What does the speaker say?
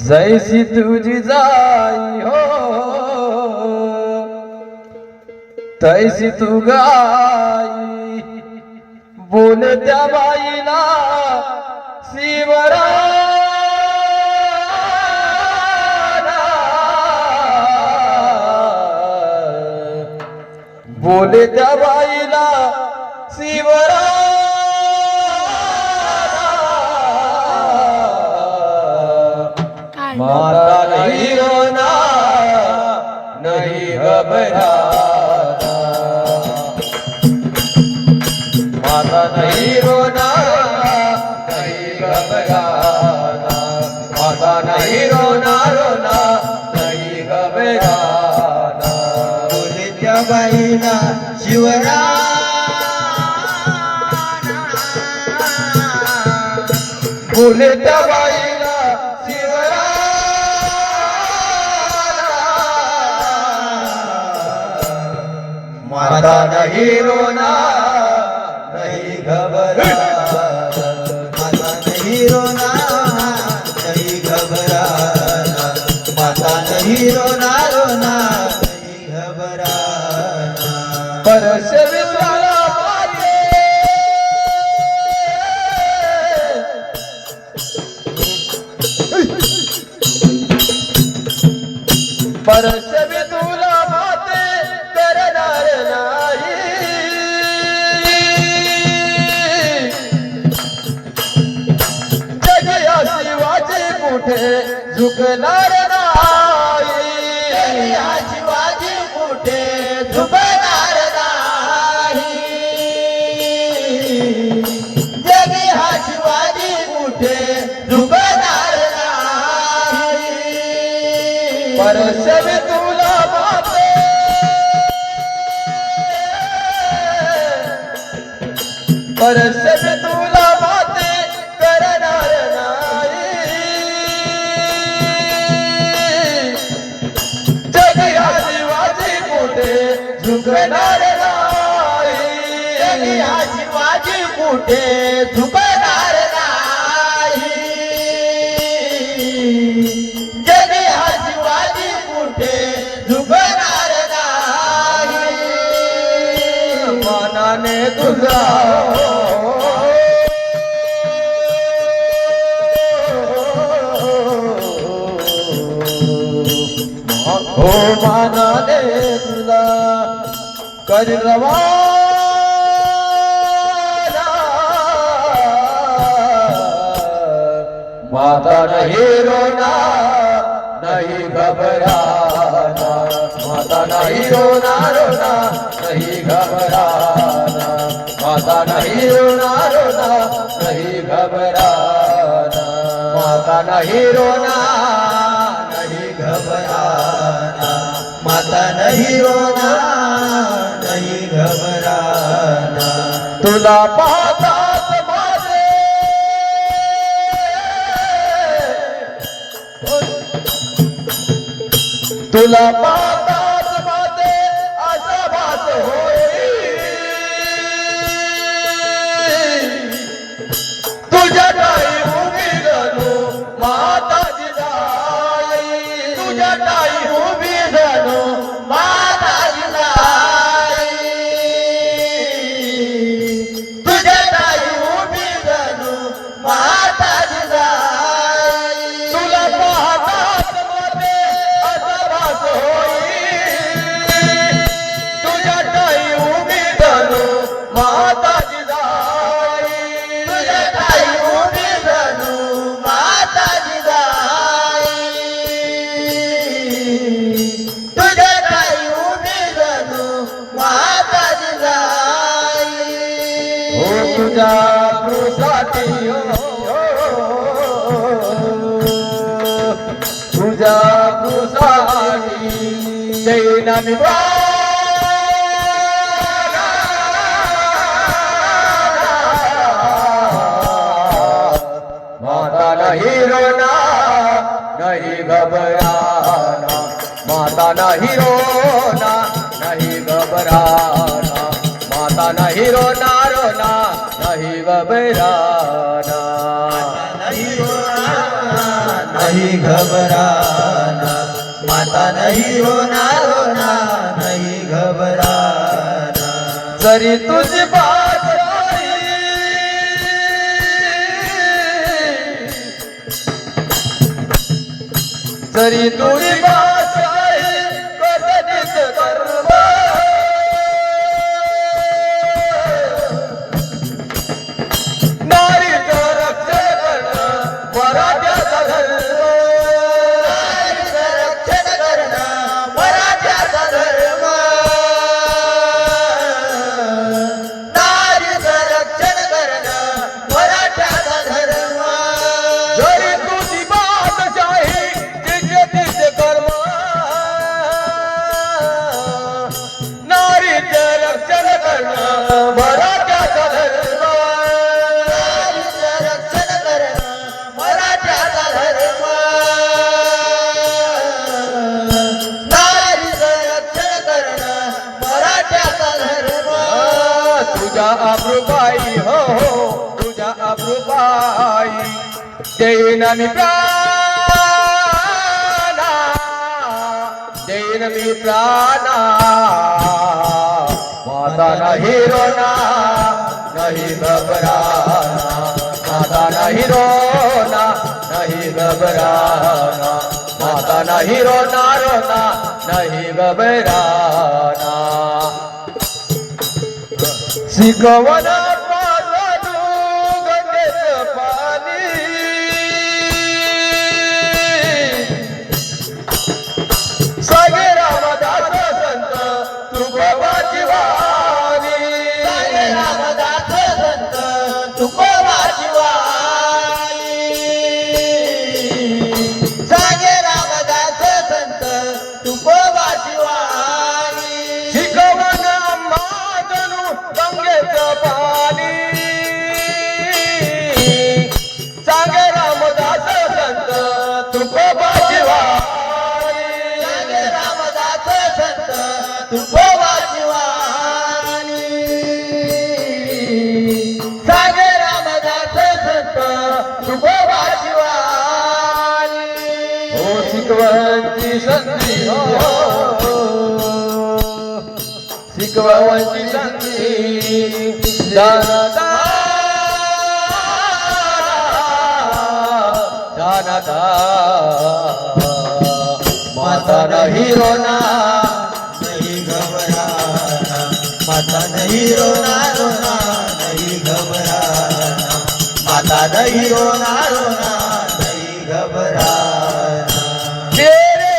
जैसी तुझी जाई हो तैसी तू गाई, बोल त्या बाईला शिवरा बोले त्या बाईला शिवरा माता नहीं रोना नहीं घबराना, माता नहीं रोना नहीं घबराना, माता नहीं रोना रोना नहीं घबराना। बोले त्या बाईला शिवरा बोले त्या बाईला शिवरा माता नहीं रोना नहीं घबराना, माता नहीं रोना नहीं घबराना, माता नहीं रोना रोना नहीं घबराना। परश वित्राला पाते परश वितुला माते करणार नाही, जग या शिवाजी कुठे झुकणार नाही, या शिवाजी कुठे झुकणार नाही, जगी हा शिवाजी कुठे झुकणार नाही। परश वितुला माते परश वितुला माते करणार नाही, जग या शिवाजी कुठे झुकणार नाही, जगी हा शिवाजी कुठे झुकणार नाही, जगी हा शिवाजी कुठे झुकणार नाही। मनाने तुझा हो मनाने तुझा कर रवाना, माता नहीं रोना नहीं घबराना, माता नहीं रोना रोना नहीं घबराना, माता नहीं रोना रोना नहीं घबराना, माता नहीं रोना नहीं घबराना, माता नहीं रोना नहीं घबराना। तुला पाहताच माझे तुला पाहताच माझे असा भास होई, तुझ्या टाई उभी जणू माता जिजाई, तुझ्या टाई उभी जणू माता जिजाई, तुझ्या टाई उभी जणू माता जिजाई। तुला पाहताच माझे असा भास होई, तुझ्या टाई उभी जणू माता जिजाई, तुझ्या टाई उभी जणू माता जिजाई, तुझ्या टाई उभी जणू माता जिजाई। हो तुझ्या कृसाठी तुझ्या कृसाठी जैनाने माता नहीं रोना नहीं घबराना, माता नहीं रोना नहीं घबराना, माता नहीं रोना रोना नहीं घबराना। नहीं रोना नहीं घबराना, माता नहीं रोना रोना नहीं घबराना. जरी तुझी बात जरी तुझी बात कधीच कर्म नारीचं रक्षण करणं मराठ्याचा धर्म. नारीचं रक्षण करणं मराठ्याचा धर्म. नारीचं रक्षण करणं मराठ्याचा धर्म. जरी तुझी बादशाही तिचे तिचे कर्म नारीचं रक्षण करणं मराठ्याचा धर्म. नारीचं रक्षण करणं मराठ्याचा धर्म. नारीचं रक्षण करणं मराठ्याचा धर्म. तुझ्या अब्रूबाई हो तुझ्या अब्रूबाई देईन मी प्राणा देईन मी प्राणा. माता नाही रोना नहीं घबराना, माता नहीं रोना नहीं घबराना, माता नहीं रोना रोना नहीं घबराना. शिकवना पाजू गंगेचं पाणी सागे रामदास संत तुकोबाची वाणी. सागे रामदास संत तुकोबाची वाणी. सागे रामदास संत तुकोबाची वाणी. शिकवण मातनु गंगेचं पाणी सागे रामदास संत तुकोबाची वाणी. सागे रामदास संत तुकोबाची वाणी. सागे रामदास संत तुकोबाची वाणी. हो शिकवणची संधी हो शिकवणची संधी जानता जानता माता नहीं रोना नहीं घबराना, माता नहीं रोना रोना नहीं घबराना. माता नहीं रोना रोना नहीं घबराना.